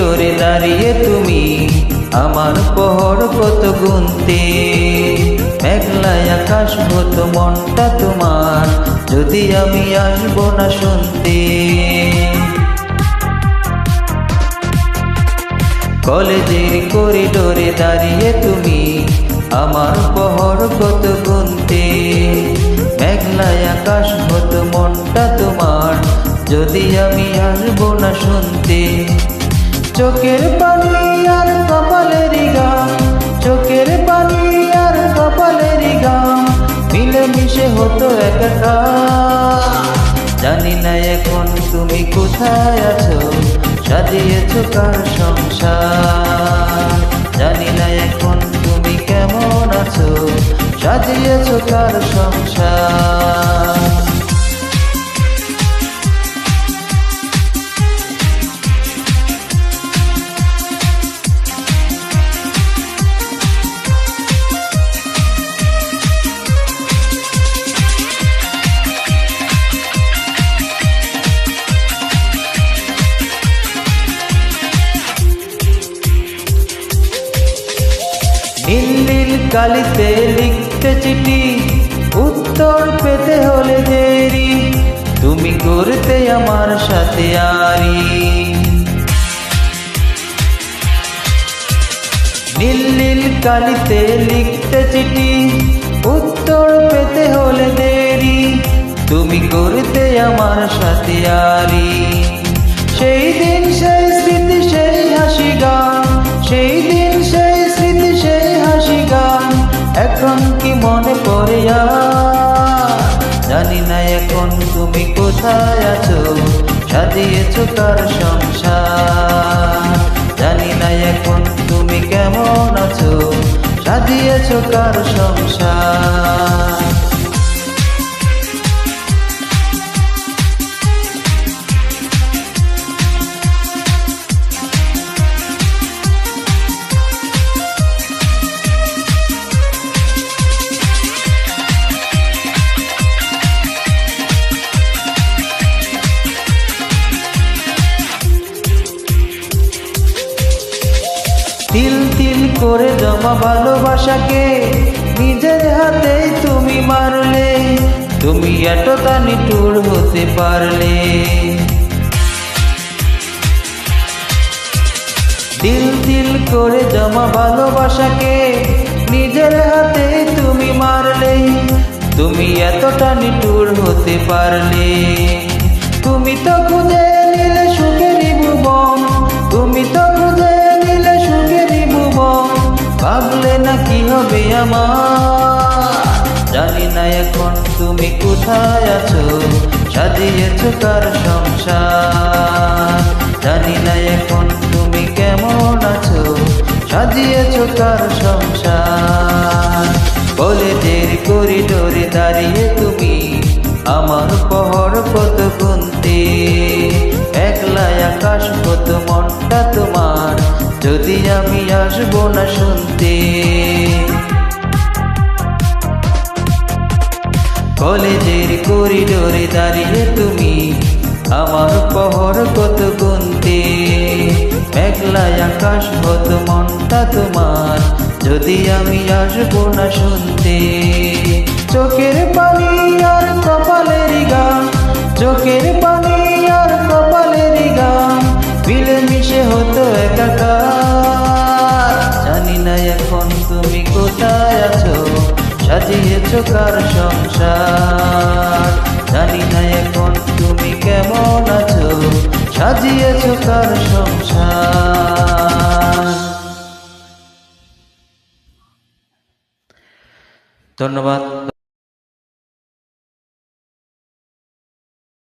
করিডোরে দাঁড়িয়ে তুমি আমার পহর কত গুনতে। মেঘলায় আকাশ হতো মনটা তোমার, যদি আমি আসবো না শুনতে। কলেজের করিডোরে দাঁড়িয়ে তুমি আমার পহর কত গুনতে। মেঘলায় আকাশ হতো মনটা তোমার, যদি আমি আসবো না শুনতে। চোখের পানি আর কপালেরই গাম, চোখের পানি আর কপালেরই গাম মিলেমিশে হতো একাকার। জানি না এখন তুমি কোথায় আছো, সাজিয়েছো কার সংসার। জানি না এখন তুমি কেমন আছো, সাজিয়েছো কার সংসার। নীল নীল কালিতে লিখতে চিঠি, উত্তর পেতে হলে দেরি, তুমি করতে আমার সাথে আরি। নীল নীল কালিতে লিখতে চিঠি, উত্তর পেতে হলে দেরি, তুমি করতে আমার সাথে আরি। সেই দিন সেই স্মৃতি সেই হাসি গান, সেই দিন সেই স্মৃতি সেই হাসি গান এখন কি মনে পড়ে আর? জানি না এখন তুমি কোথায় আছো, সাজিয়েছো কার সংসার। জানি না এখন তুমি কেমন আছো, সাজিয়েছো কার সংসার। তিল তিল করে জমা ভালোবাসাকে নিজের হাতেই তুমি মারলে, তুমি এতটা নিঠুর হতে পারলে। তিল তিল করে জমা ভালোবাসাকে নিজের হাতেই তুমি মারলে, তুমি এতটা নিঠুর হতে পারলে। তুমি তো খুঁজে নিলে সুখেরই ভুবন, তুমি তো খুঁজে নিলে সুখেরই ভুবন, ভাবলে না কি হবে আমার? জানি না এখন তুমি কোথায় আছো, সাজিয়েছো কার সংসার। জানি না এখন তুমি কেমন আছো, সাজিয়েছো কার সংসার। কলেজের করিডোরে দাঁড়িয়ে তুমি আমার পহর কত গুনতে। একলাই আকাশ কত মনটা তোমার, যদি আমি আসবো না শুনতে। কলেজের করিডোরে দাঁড়িয়ে তুমি আমার পহর কত গুনতে। মেঘলায় আকাশ কত মনটা তোমার, যদি আমি আসবো না শুনতে। চোখের পানি আর কপালেরই গান, চোখের পানি আর কপালেরই গান মিলেমিশে হতো একাকার। জানি না এখন তুমি কোথায় আছো, সাজিয়েছো কার সংসার। জানি না এখন তুমি কেমন আছো, সাজিয়েছো কার সংসার। ধন্যবাদ।